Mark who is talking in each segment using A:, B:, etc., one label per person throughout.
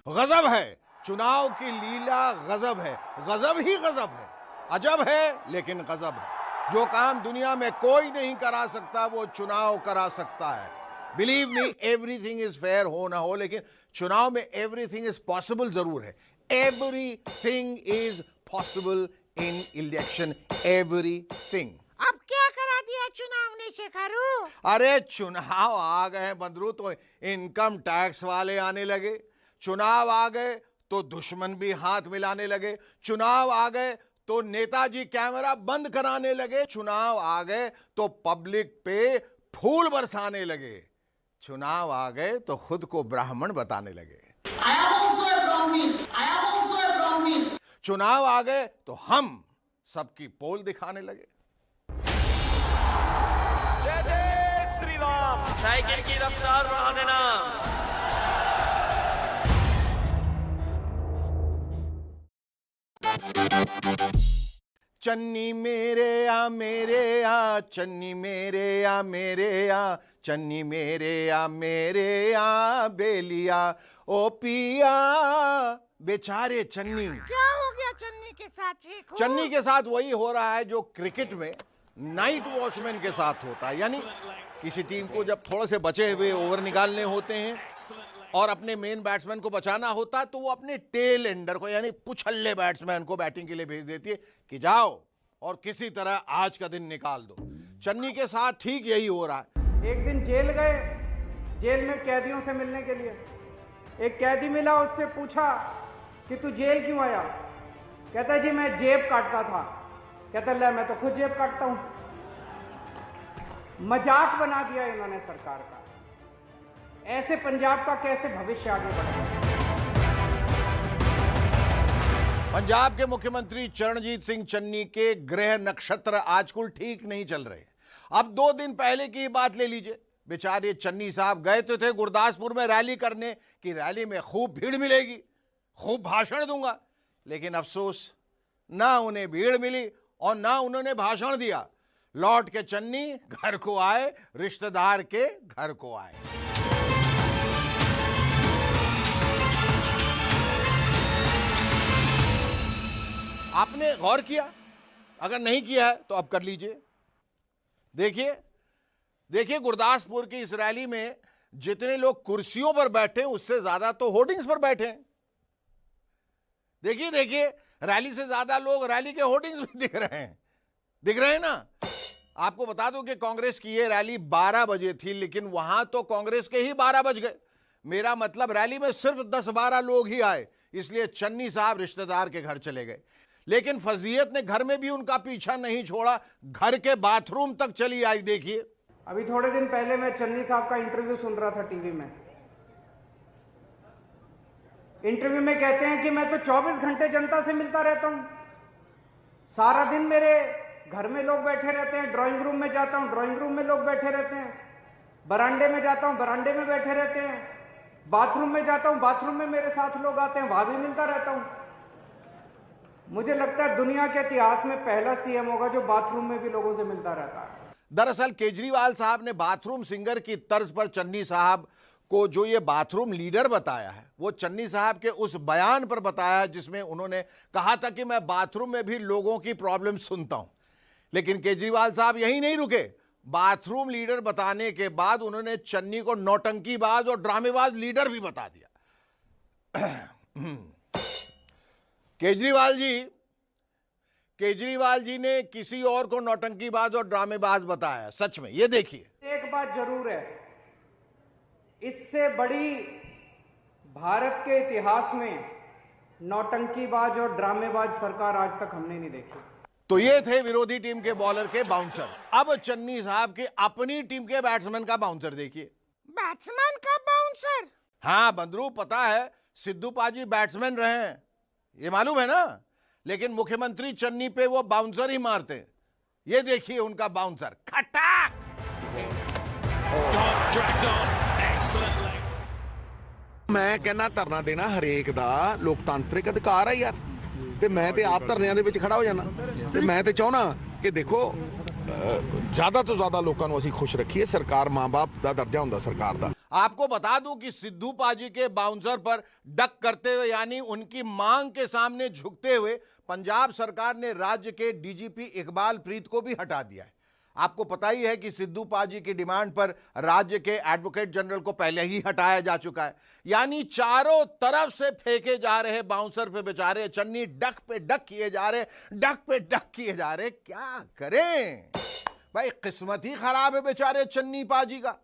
A: गजब है, चुनाव की लीला गजब है, गजब ही गजब है, अजब है लेकिन गजब है। जो काम दुनिया में कोई नहीं करा सकता वो चुनाव करा सकता है। Believe me, everything is fair हो ना हो, लेकिन चुनाव में एवरीथिंग इज पॉसिबल जरूर है। Everything is possible in election, everything.
B: अब क्या करा दिया चुनाव ने शेखरू?
A: अरे चुनाव आ गए बंदरू तो इनकम टैक्स वाले आने लगे, चुनाव आ गए तो दुश्मन भी हाथ मिलाने लगे, चुनाव आ गए तो नेताजी कैमरा बंद कराने लगे, चुनाव आ गए तो पब्लिक पे फूल बरसाने लगे, चुनाव आ गए तो खुद को ब्राह्मण बताने लगे। चुनाव आ गए तो हम सबकी पोल दिखाने लगे।
C: जय जय श्री राम। साइकिल की रफ्तार बढ़ा देना।
A: चन्नी मेरे आ, चन्नी मेरे आ, चन्नी मेरे आ बेलिया ओ पिया। बेचारे चन्नी।
B: क्या हो गया चन्नी के साथ शेखू?
A: चन्नी के साथ वही हो रहा है जो क्रिकेट में नाइट वॉचमैन के साथ होता है, यानी किसी टीम को जब थोड़े से बचे हुए ओवर निकालने होते हैं और अपने मेन बैट्समैन को बचाना होता है तो वो अपने टेल एंडर को यानी पुछल्ले बैट्समैन को बैटिंग के लिए भेज देती है कि जाओ और किसी तरह आज का दिन निकाल दो। चन्नी के साथ ठीक यही हो रहा है।
D: एक दिन जेल गए, जेल में कैदियों से मिलने के लिए एक कैदी मिला, उससे पूछा कि तू जेल क्यों आया? कहता जी मैं जेब काटता था। कहता ले मैं तो खुद जेब काटता हूं। मजाक बना दिया इन्होंने सरकार का। ऐसे पंजाब का कैसे भविष्य आगे बढ़ेगा?
A: पंजाब के मुख्यमंत्री चरणजीत सिंह चन्नी के ग्रह नक्षत्र आजकल ठीक नहीं चल रहे। अब 2 दिन पहले की बात ले लीजिए, बेचारे चन्नी साहब गए तो थे गुरदासपुर में रैली करने की, रैली में खूब भीड़ मिलेगी, खूब भाषण दूंगा, लेकिन अफसोस ना उन्हें भीड़ मिली और ना उन्होंने भाषण दिया। लौट के चन्नी घर को आए, रिश्तेदार के घर को आए। आपने गौर किया? अगर नहीं किया है तो अब कर लीजिए। देखिए देखिए, गुरदासपुर की इस रैली में जितने लोग कुर्सियों पर बैठे उससे ज्यादा तो होर्डिंग्स पर बैठे हैं। देखिए देखिए, रैली से ज्यादा लोग रैली के होर्डिंग्स में दिख रहे हैं ना। आपको बता दूं कि कांग्रेस की ये रैली 12 बजे थी, लेकिन वहां तो कांग्रेस के ही 12 बज गए। मेरा मतलब रैली में सिर्फ 10-12 लोग ही आए, इसलिए चन्नी साहब रिश्तेदार के घर चले गए। लेकिन फजीयत ने घर में भी उनका पीछा नहीं छोड़ा, घर के बाथरूम तक चली आई। देखिए,
D: अभी थोड़े दिन पहले मैं चन्नी साहब का इंटरव्यू सुन रहा था टीवी में। इंटरव्यू में कहते हैं कि मैं तो 24 घंटे जनता से मिलता रहता हूं, सारा दिन मेरे घर में लोग बैठे रहते हैं, ड्राइंग रूम में जाता हूं, ड्राइंग रूम में लोग बैठे रहते हैं, बरामदे में जाता हूं, बरामदे में बैठे रहते हैं, बाथरूम में जाता हूं, बाथरूम में मेरे साथ लोग आते हैं, वहां भी मिलता रहता हूं। मुझे लगता है दुनिया के इतिहास में पहला सीएम होगा जो बाथरूम में भी लोगों से मिलता रहता है।
A: दरअसल केजरीवाल साहब ने बाथरूम सिंगर की तर्ज पर चन्नी साहब को जो ये बाथरूम लीडर बताया है, वो चन्नी साहब के उस बयान पर बताया जिसमें उन्होंने कहा था कि मैं बाथरूम में भी लोगों की प्रॉब्लम सुनता हूं। लेकिन केजरीवाल साहब यहीं नहीं रुके, बाथरूम लीडर बताने के बाद उन्होंने चन्नी को नौटंकीबाज और ड्रामेबाज लीडर भी बता दिया। केजरीवाल जी ने किसी और को नौटंकीबाज और ड्रामेबाज बताया, सच में। ये देखिए,
D: एक बात जरूर है, इससे बड़ी भारत के इतिहास में नौटंकीबाज और ड्रामेबाज सरकार आज तक हमने नहीं देखी।
A: तो ये थे विरोधी टीम के बॉलर के बाउंसर। अब चन्नी साहब के अपनी टीम के बैट्समैन का बाउंसर देखिए।
B: बैट्समैन का बाउंसर?
A: हाँ बंदरू, पता है सिद्धू पाजी बैट्समैन रहे हैं, ये मालूम है ना, लेकिन मुख्यमंत्री चन्नी पे वो बाउंसर ही मारते हैं। ये देखिए उनका बाउंसर, खटाक।
E: मैं कहना धरना देना हरेक दा लोकतांत्रिक अधिकार है यार, ते मैं ते आप धरनिਆਂ ਦੇ ਵਿੱਚ ਖੜਾ ਹੋ ਜਾਣਾ, ਤੇ ਮੈਂ ਤੇ ਚਾਹਣਾ ਕਿ ਦੇਖੋ ਜ਼ਿਆਦਾ ਤੋਂ ਜ਼ਿਆਦਾ ਲੋਕਾਂ ਨੂੰ ਅਸੀਂ ਖੁਸ਼ ਰੱਖੀਏ। ਸਰਕਾਰ ਮਾਂ-ਬਾਪ ਦਾ ਦਰਜਾ ਹੁੰਦਾ ਸਰਕਾਰ ਦਾ।
A: आपको बता दूं कि सिद्धू पाजी के बाउंसर पर डक करते हुए यानी उनकी मांग के सामने झुकते हुए पंजाब सरकार ने राज्य के डीजीपी इकबाल प्रीत को भी हटा दिया है। आपको पता ही है कि सिद्धू पाजी की डिमांड पर राज्य के एडवोकेट जनरल को पहले ही हटाया जा चुका है। यानी चारों तरफ से फेंके जा रहे बाउंसर पे बेचारे चन्नी डक पे डक किए जा रहे, डक पे डक किए जा रहे। क्या करें भाई, किस्मत ही खराब है बेचारे चन्नी पाजी का।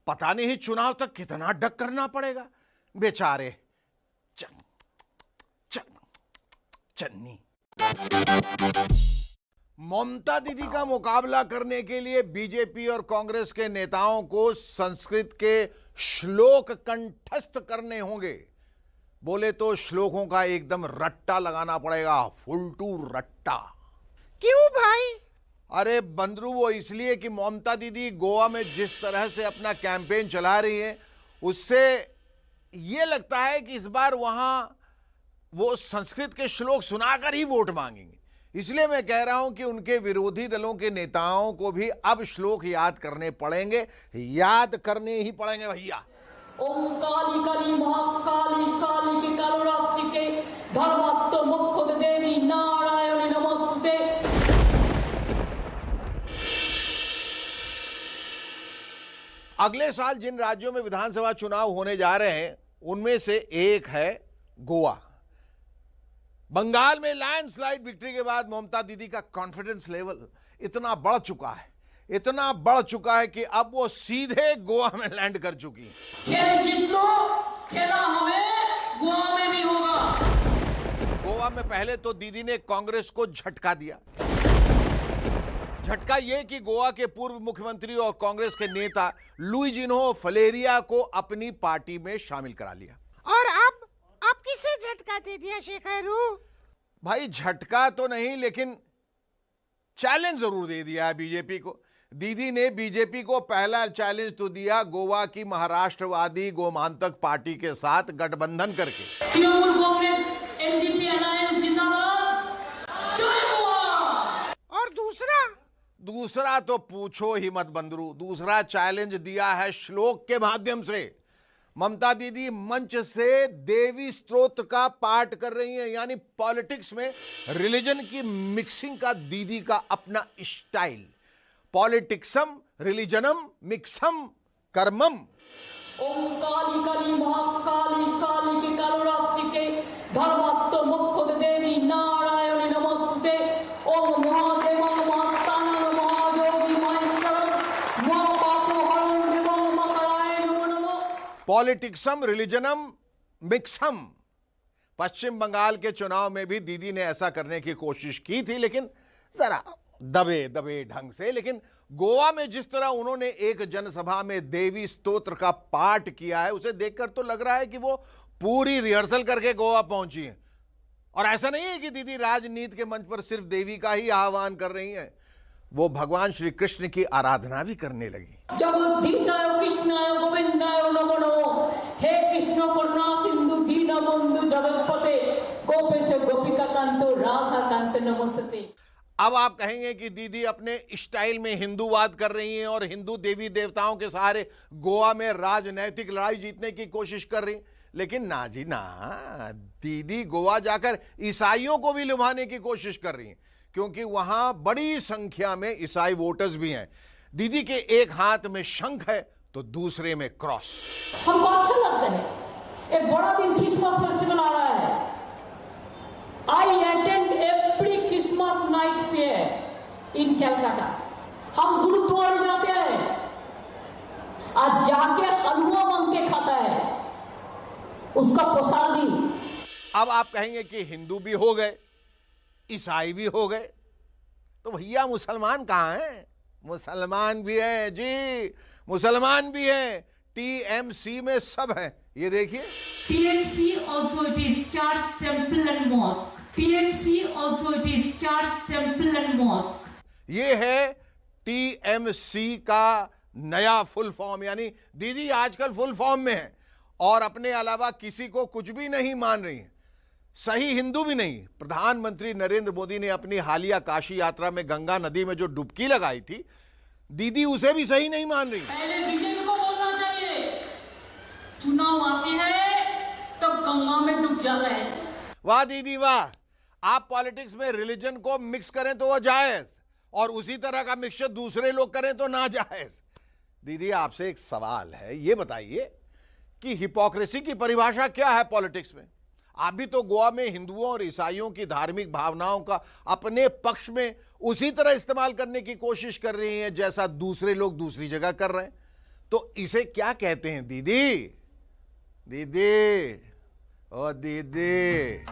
A: पता नहीं चुनाव तक कितना डक करना पड़ेगा बेचारे चन्नी। ममता दीदी का मुकाबला करने के लिए बीजेपी और कांग्रेस के नेताओं को संस्कृत के श्लोक कंठस्थ करने होंगे। बोले तो श्लोकों का एकदम रट्टा लगाना पड़ेगा, फुलटू रट्टा।
B: क्यों भाई?
A: अरे बंदरू, वो इसलिए कि ममता दीदी गोवा में जिस तरह से अपना कैंपेन चला रही है उससे ये लगता है कि इस बार वहां वो संस्कृत के श्लोक सुनाकर ही वोट मांगेंगे। इसलिए मैं कह रहा हूं कि उनके विरोधी दलों के नेताओं को भी अब श्लोक याद करने पड़ेंगे, याद करने ही पड़ेंगे भैया।
F: ओम काली काली महाकाली काली के कालरात्रि के धर्मात्म मुख्य देवी नारायणी नमस्तुते।
A: अगले साल जिन राज्यों में विधानसभा चुनाव होने जा रहे हैं उनमें से एक है गोवा। बंगाल में लैंडस्लाइड विक्ट्री के बाद ममता दीदी का कॉन्फिडेंस लेवल इतना बढ़ चुका है कि अब वो सीधे गोवा में लैंड कर चुकी हैं।
F: खेल जीत लो, खेला हमें गोवा में भी होगा।
A: गोवा में पहले तो दीदी ने कांग्रेस को झटका दिया। झटका यह कि गोवा के पूर्व मुख्यमंत्री और कांग्रेस के नेता लुइजिनो फलेरिया को अपनी पार्टी में शामिल करा लिया।
B: और अब किसे झटका दे दिया शेखरू?
A: भाई झटका तो नहीं लेकिन चैलेंज जरूर दे दिया है बीजेपी को। दीदी ने बीजेपी को पहला चैलेंज तो दिया गोवा की महाराष्ट्रवादी गोमांतक पार्टी के साथ गठबंधन करके।
F: तृणमूल कांग्रेस एनडीपी अलायंस जिंदाबाद, जय गोवा।
B: और
A: दूसरा तो पूछो ही मत बंदरू। दूसरा चैलेंज दिया है श्लोक के माध्यम से। ममता दीदी मंच से देवी स्तोत्र का पाठ कर रही हैं, यानी पॉलिटिक्स में रिलीजन की मिक्सिंग का दीदी का अपना स्टाइल। पॉलिटिक्सम रिलीजनम मिक्सम कर्मम।
F: ओम काली काली महाकाली काली के कालरात्रि के धर्मात्म मुख्य देवी नारायणी नमस्तुते। ओम महादेवं महात्तानं महाजोगी महेश्वरं महापापोहरं देवं मकराय नमो नमो।
A: पॉलिटिक्सम रिलीजनम मिक्सम। पश्चिम बंगाल के चुनाव में भी दीदी ने ऐसा करने की कोशिश की थी, लेकिन जरा दबे ढंग से। लेकिन गोवा में जिस तरह उन्होंने एक जनसभा में देवी स्तोत्र का पाठ किया है उसे देखकर तो लग रहा है कि वो पूरी रिहर्सल करके गोवा पहुंची हैं। और ऐसा नहीं है कि दीदी राजनीति के मंच पर सिर्फ देवी का ही आह्वान कर रही हैं, वो भगवान श्री कृष्ण की आराधना भी करने लगी।
F: जगद्धिताय कृष्णाय गोविंदाय नमो नमो। हे कृष्ण करुणा सिंधु दीनबंधु जगतपते गोपेश गोपिका कांतो राधा कांत नमस्ते।
A: अब आप कहेंगे कि दीदी अपने स्टाइल में हिंदूवाद कर रही हैं और हिंदू देवी देवताओं के सहारे गोवा में राजनैतिक लड़ाई जीतने की कोशिश कर रही। लेकिन ना जी ना, दीदी गोवा जाकर ईसाइयों को भी लुभाने की कोशिश कर रही हैं, क्योंकि वहां बड़ी संख्या में ईसाई वोटर्स भी हैं। दीदी के एक हाथ में शंख है तो दूसरे में क्रॉस।
F: हमको अच्छा लगता है। एक बड़ा दिन क्रिसमस फेस्टिवल आ रहा है। I attend every Christmas night fair in Calcutta. हम गुरुद्वारे जाते हैं, आज जाके हलवा मांग के खाता है, उसका प्रसादी।
A: अब आप कहेंगे कि हिंदू भी हो गए, ईसाई भी हो गए, तो भैया मुसलमान कहां हैं? मुसलमान भी हैं जी, मुसलमान भी हैं। टीएमसी में सब हैं, ये देखिए।
G: TMC also it is church, temple and mosque. TMC also it is church, temple and mosque.
A: ये है टीएमसी का नया फुल फॉर्म, यानी दीदी आजकल फुल फॉर्म में है और अपने अलावा किसी को कुछ भी नहीं मान रही है। सही हिंदू भी नहीं। प्रधानमंत्री नरेंद्र मोदी ने अपनी हालिया काशी यात्रा में गंगा नदी में जो डुबकी लगाई थी, दीदी उसे भी सही नहीं मान रही।
F: पहले बीजेपी को बोलना चाहिए चुनाव आते हैं तो गंगा में डूब जाते हैं।
A: वाह दीदी वाह, आप पॉलिटिक्स में रिलीजन को मिक्स करें तो वो जायज, और उसी तरह का मिक्सचर दूसरे लोग करें तो ना जायज। दीदी आपसे एक सवाल है, ये बताइए कि हिपोक्रेसी की परिभाषा क्या है पॉलिटिक्स में? आप भी तो गोवा में हिंदुओं और ईसाइयों की धार्मिक भावनाओं का अपने पक्ष में उसी तरह इस्तेमाल करने की कोशिश कर रही हैं जैसा दूसरे लोग दूसरी जगह कर रहे हैं। तो इसे क्या कहते हैं दीदी? दीदी ओ दीदी,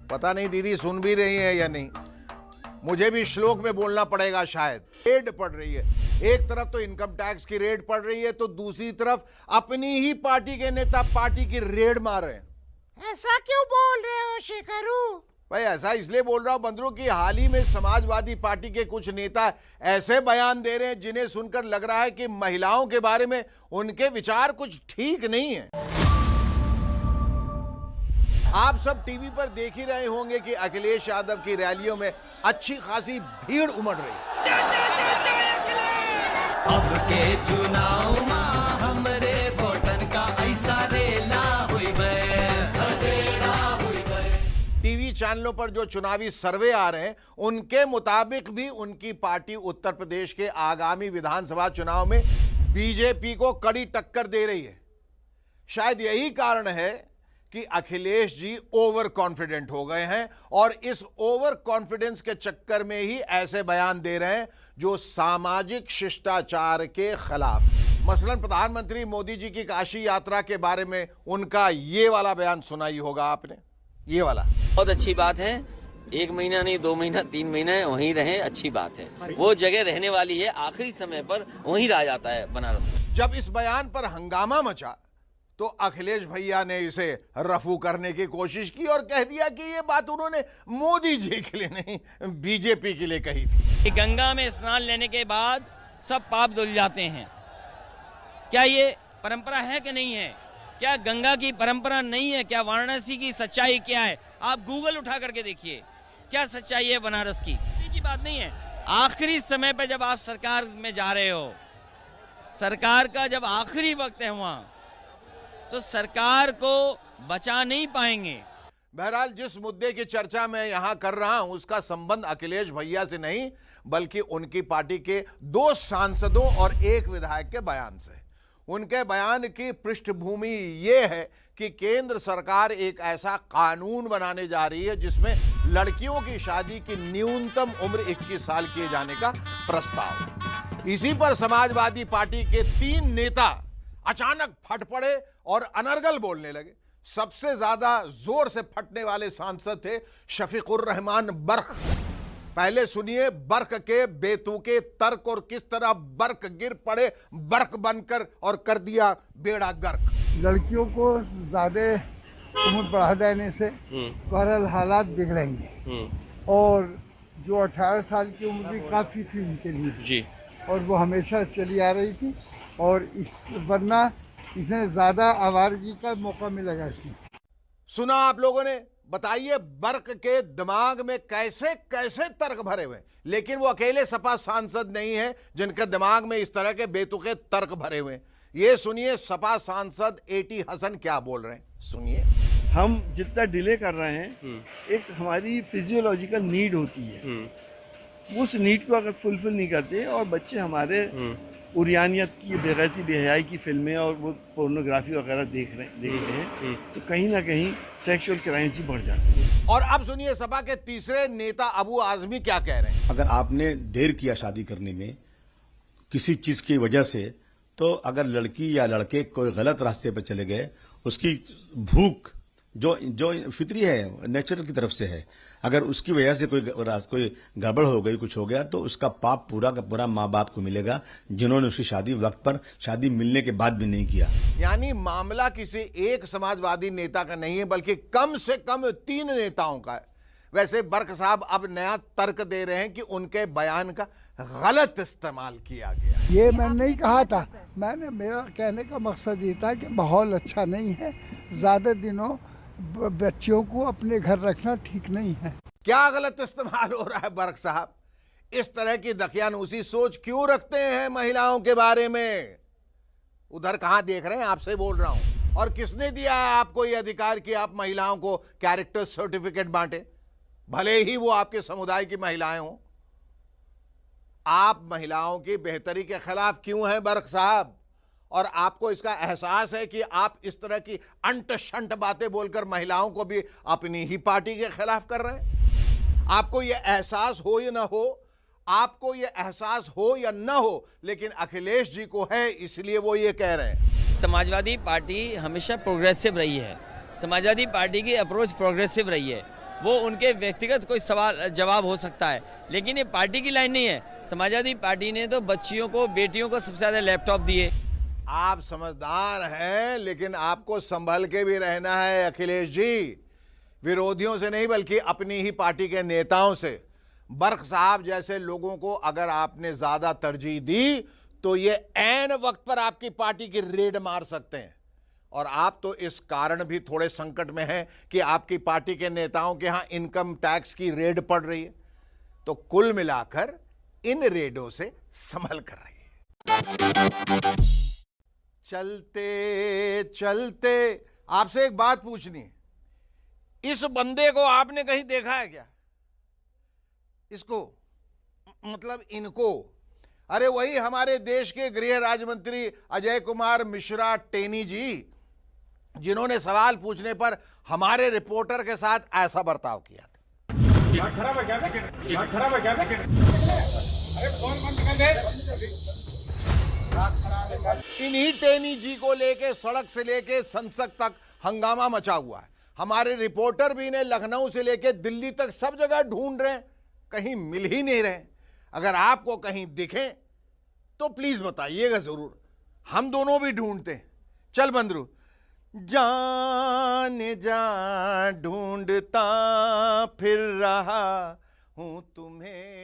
A: पता नहीं दीदी सुन भी रही हैं या नहीं। मुझे भी श्लोक में बोलना पड़ेगा शायद। रेड पड़ रही है, एक तरफ तो इनकम टैक्स की रेड पड़ रही है, तो दूसरी तरफ अपनी ही पार्टी के नेता पार्टी की रेड मार रहे हैं।
B: ऐसा क्यों बोल रहे हो शेखरू?
A: भाई ऐसा इसलिए बोल रहा हूं बंदरू की हाल ही में समाजवादी पार्टी के कुछ नेता ऐसे बयान दे रहे हैं जिन्हें सुनकर लग रहा है कि महिलाओं के बारे में उनके विचार कुछ ठीक नहीं है। आप सब टीवी पर देख ही रहे होंगे कि अखिलेश यादव की रैलियों में अच्छी खासी भीड़ उमड़ रही है।
C: अब के चुनाव में हमरे वोटन का ऐसा रेला हुई
A: टीवी चैनलों पर जो चुनावी सर्वे आ रहे हैं उनके मुताबिक भी उनकी पार्टी उत्तर प्रदेश के आगामी विधानसभा चुनाव में बीजेपी को कड़ी टक्कर दे रही है। शायद यही कारण है कि अखिलेश जी ओवर कॉन्फिडेंट हो गए हैं और इस ओवर कॉन्फिडेंस के चक्कर में ही ऐसे बयान दे रहे हैं जो सामाजिक शिष्टाचार के खिलाफ। मसलन प्रधानमंत्री मोदी जी की काशी यात्रा के बारे में उनका ये वाला बयान सुना ही होगा आपने, ये वाला।
H: बहुत अच्छी बात है, 1 महीना नहीं 2 महीना 3 महीना वहीं रहें, अच्छी बात है। वो जगह रहने वाली है, आखिरी समय पर वहीं रह जाता है बनारस में।
A: जब इस बयान पर हंगामा मचा तो अखिलेश भैया ने इसे रफू करने की कोशिश की और कह दिया कि ये बात उन्होंने मोदी जी के लिए नहीं बीजेपी के लिए कही थी।
H: गंगा में स्नान लेने के बाद सब पाप धुल जाते हैं। क्या ये परंपरा है कि नहीं है? क्या गंगा की परंपरा नहीं है? क्या वाराणसी की सच्चाई क्या है? आप गूगल उठा करके देखिए क्या सच्चाई है बनारस की। की बात नहीं है। आखिरी समय पे जब आप सरकार में जा रहे हो, सरकार का जब आखिरी वक्त है वहां, तो सरकार को बचा नहीं पाएंगे।
A: बहरहाल जिस मुद्दे की चर्चा मैं यहां कर रहा हूं उसका संबंध अखिलेश भैया से नहीं बल्कि उनकी पार्टी के 2 सांसदों और 1 विधायक के बयान से। उनके बयान की पृष्ठभूमि ये है कि केंद्र सरकार एक ऐसा कानून बनाने जा रही है जिसमें लड़कियों की शादी की न्यूनतम उम्र 21 साल किए जाने का प्रस्ताव। इसी पर समाजवादी पार्टी के 3 नेता अचानक फट पड़े और अनर्गल बोलने लगे। सबसे ज्यादा जोर से फटने वाले सांसद थे शफीकुर रहमान बर्क। पहले सुनिए बर्क के बेतुके तर्क और किस तरह बर्क गिर पड़े बर्क बनकर और कर दिया बेड़ा गर्क।
I: लड़कियों को ज्यादा उम्र बढ़ा देने से बहरहाल हालात बिगड़ेंगे और जो 18 साल की उम्र भी काफी थी उनके लिए जी, और वो हमेशा चली आ रही थी और वरना इसे ज्यादा आवारगी का मौका मिलेगा इसमें।
A: सुना आप लोगों ने? बताइए बर्क के दिमाग में कैसे कैसे तर्क भरे हुए, लेकिन वो अकेले सपा सांसद नहीं है जिनके दिमाग में इस तरह के बेतुके तर्क भरे हुए। ये सुनिए सपा सांसद एटी हसन क्या बोल रहे हैं, सुनिए।
J: हम जितना डिले कर रहे हैं, एक हमारी फिजियोलॉजिकल नीड होती है, उस नीड को अगर फुलफिल नहीं करते और बच्चे हमारे उरियानियत की बेगैरती बेहयाई की फिल्में और वो पोर्नोग्राफी वगैरह देख रहे हैं तो कहीं ना कहीं सेक्सुअल क्राइम्स भी बढ़ जाते हैं।
A: और अब सुनिए सपा के तीसरे नेता अबू आजमी क्या कह रहे हैं।
K: अगर आपने देर किया शादी करने में किसी चीज की वजह से, तो अगर लड़की या लड़के कोई गलत रास्ते पर चले गए, उसकी भूख जो फितरी है नेचुरल की तरफ से है, अगर उसकी वजह से कोई गड़बड़ हो गई, कुछ हो गया, तो उसका पाप पूरा का पूरा माँ बाप को मिलेगा जिन्होंने उसकी शादी वक्त पर शादी मिलने के बाद भी नहीं किया।
A: यानी मामला किसी एक समाजवादी नेता का नहीं है बल्कि कम से कम 3 नेताओं का है। वैसे बर्क साहब अब नया तर्क दे रहे हैं कि उनके बयान का गलत इस्तेमाल किया गया।
I: ये मैंने नहीं कहा था, मेरा कहने का मकसद ये था कि माहौल अच्छा नहीं है, ज्यादा दिनों बच्चियों को अपने घर रखना ठीक नहीं है।
A: क्या गलत इस्तेमाल हो रहा है बर्क साहब? इस तरह की दकियानूसी सोच क्यों रखते हैं महिलाओं के बारे में? उधर कहां देख रहे हैं, आपसे बोल रहा हूं। और किसने दिया है आपको यह अधिकार कि आप महिलाओं को कैरेक्टर सर्टिफिकेट बांटे, भले ही वो आपके समुदाय की महिलाएं हों? आप महिलाओं की बेहतरी के खिलाफ क्यों हैं बर्क साहब? और आपको इसका एहसास है कि आप इस तरह की अंट शंट बातें बोलकर महिलाओं को भी अपनी ही पार्टी के खिलाफ कर रहे हैं? आपको यह एहसास हो या ना हो, आपको यह एहसास हो या ना हो, लेकिन अखिलेश जी को है, इसलिए वो ये कह रहे हैं।
H: समाजवादी पार्टी हमेशा प्रोग्रेसिव रही है। समाजवादी पार्टी की अप्रोच प्रोग्रेसिव रही है। वो उनके व्यक्तिगत कोई सवाल जवाब हो सकता है, लेकिन ये पार्टी की लाइन नहीं है। समाजवादी पार्टी ने तो बच्चियों को, बेटियों को सबसे ज़्यादा लैपटॉप दिए।
A: आप समझदार हैं, लेकिन आपको संभल के भी रहना है अखिलेश जी, विरोधियों से नहीं बल्कि अपनी ही पार्टी के नेताओं से। बर्क साहब जैसे लोगों को अगर आपने ज्यादा तरजीह दी तो ये ऐन वक्त पर आपकी पार्टी की रेड मार सकते हैं। और आप तो इस कारण भी थोड़े संकट में हैं कि आपकी पार्टी के नेताओं के यहां इनकम टैक्स की रेड पड़ रही है। तो कुल मिलाकर इन रेडों से संभल कर रहिए। चलते चलते आपसे एक बात पूछनी है, इस बंदे को आपने कहीं देखा है क्या? इसको मतलब इनको? अरे वही हमारे देश के गृह राज्य मंत्री अजय कुमार मिश्रा टेनी जी, जिन्होंने सवाल पूछने पर हमारे रिपोर्टर के साथ ऐसा बर्ताव किया था।
D: खराब है क्या? खराब है क्या? अरे फोन बंद कर दे।
A: इन्हीं टेनी जी को लेके सड़क से लेके संसद तक हंगामा मचा हुआ है। हमारे रिपोर्टर भी इन्हें लखनऊ से लेके दिल्ली तक सब जगह ढूंढ रहे हैं, कहीं मिल ही नहीं रहे। अगर आपको कहीं दिखे तो प्लीज बताइएगा जरूर, हम दोनों भी ढूंढते हैं। चल बंदरू, जान जा ढूंढता फिर रहा हूं तुम्हें।